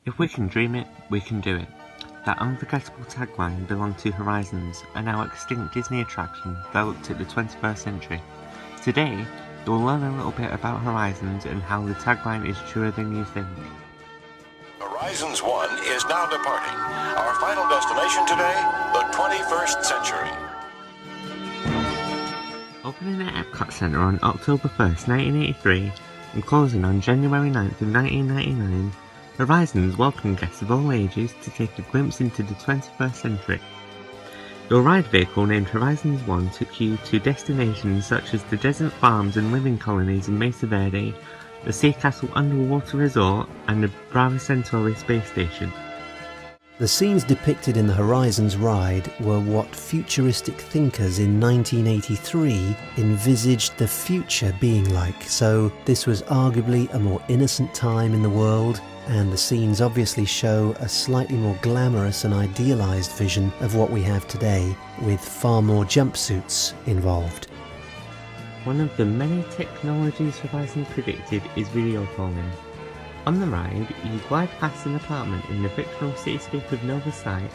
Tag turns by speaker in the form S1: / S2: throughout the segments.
S1: If we can dream it, we can do it. That unforgettable tagline belonged to Horizons, a now extinct Disney attraction that looked at the 21st century. Today, you'll learn a little bit about Horizons and how the tagline is truer than you think.
S2: Horizons 1 is now departing. Our final destination today, the 21st century.
S1: Opening at Epcot Center on October 1st, 1983, and closing on January 9th of 1999, Horizons welcomed guests of all ages to take a glimpse into the 21st century. Your ride vehicle named Horizons 1 took you to destinations such as the desert farms and living colonies in Mesa Verde, the Sea Castle Underwater Resort, and the Brava Centauri space station.
S3: The scenes depicted in the Horizons ride were what futuristic thinkers in 1983 envisaged the future being like, so this was arguably a more innocent time in the world, and the scenes obviously show a slightly more glamorous and idealised vision of what we have today, with far more jumpsuits involved.
S1: One of the many technologies Horizons predicted is video calling. On the ride, you glide past an apartment in the fictional cityscape of Nova Sight,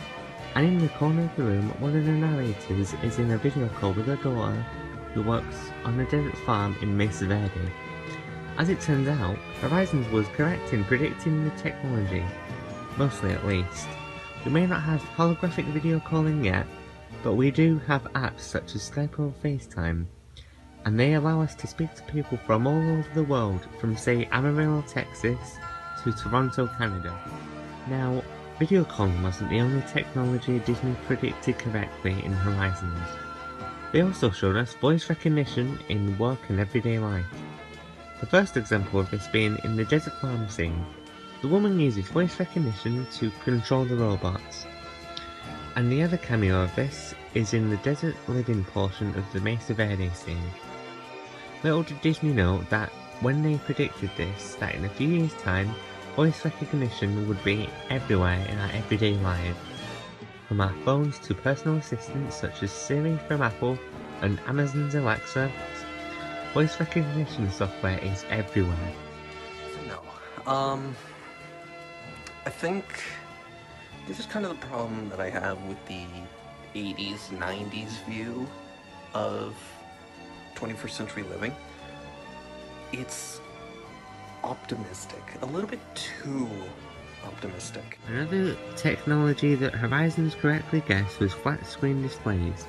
S1: and in the corner of the room, one of the narrators is in a video call with her daughter, who works on a desert farm in Mesa Verde. As it turns out, Horizons was correct in predicting the technology, mostly at least. We may not have holographic video calling yet, but we do have apps such as Skype or FaceTime, and they allow us to speak to people from all over the world, from say Amarillo, Texas to Toronto, Canada. Now, video calling wasn't the only technology Disney predicted correctly in Horizons. They also showed us voice recognition in work and everyday life. The first example of this being in the desert farm scene. The woman uses voice recognition to control the robots. And the other cameo of this is in the desert living portion of the Mesa Verde scene. Little did Disney know that when they predicted this, that in a few years' time, voice recognition would be everywhere in our everyday life. From our phones to personal assistants such as Siri from Apple and Amazon's Alexa, voice recognition software is everywhere.
S4: No. I think this is kind of the problem that I have with the 80s, 90s view of 21st century living. It's optimistic, a little bit too optimistic.
S1: Another technology that Horizons correctly guessed was flat screen displays.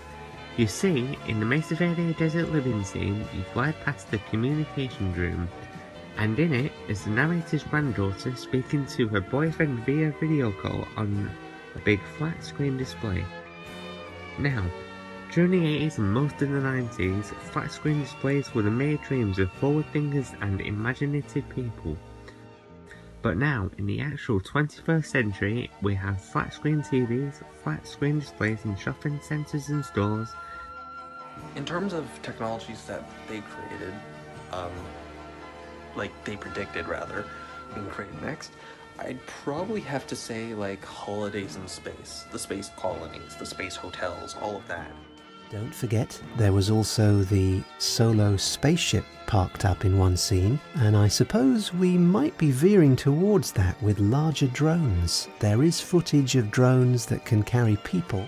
S1: You see, in the Mesa Verde desert living scene, you glide past the communication room, and in it is the narrator's granddaughter speaking to her boyfriend via video call on a big flat screen display. Now, during the 80s and most of the 90s, flat screen displays were the mere dreams of forward thinkers and imaginative people. But now, in the actual 21st century, we have flat screen TVs, flat screen displays in shopping centres and stores.
S4: In terms of technologies that they created, they predicted rather, being created next, I'd probably have to say like holidays in space, the space colonies, the space hotels, all of that.
S3: Don't forget, there was also the solo spaceship parked up in one scene, and I suppose we might be veering towards that with larger drones. There is footage of drones that can carry people.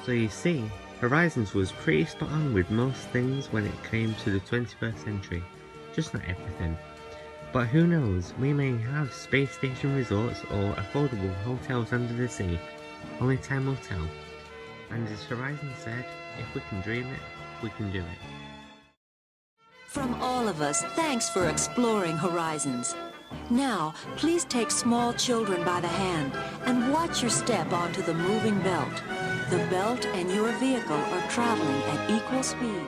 S1: So you see, Horizons was pretty spot on with most things when it came to the 21st century. Just not everything. But who knows, we may have space station resorts or affordable hotels under the sea. Only time will tell. And as Horizon said, if we can dream it, we can do it.
S5: From all of us, thanks for exploring Horizons. Now, please take small children by the hand and watch your step onto the moving belt. The belt and your vehicle are traveling at equal speed.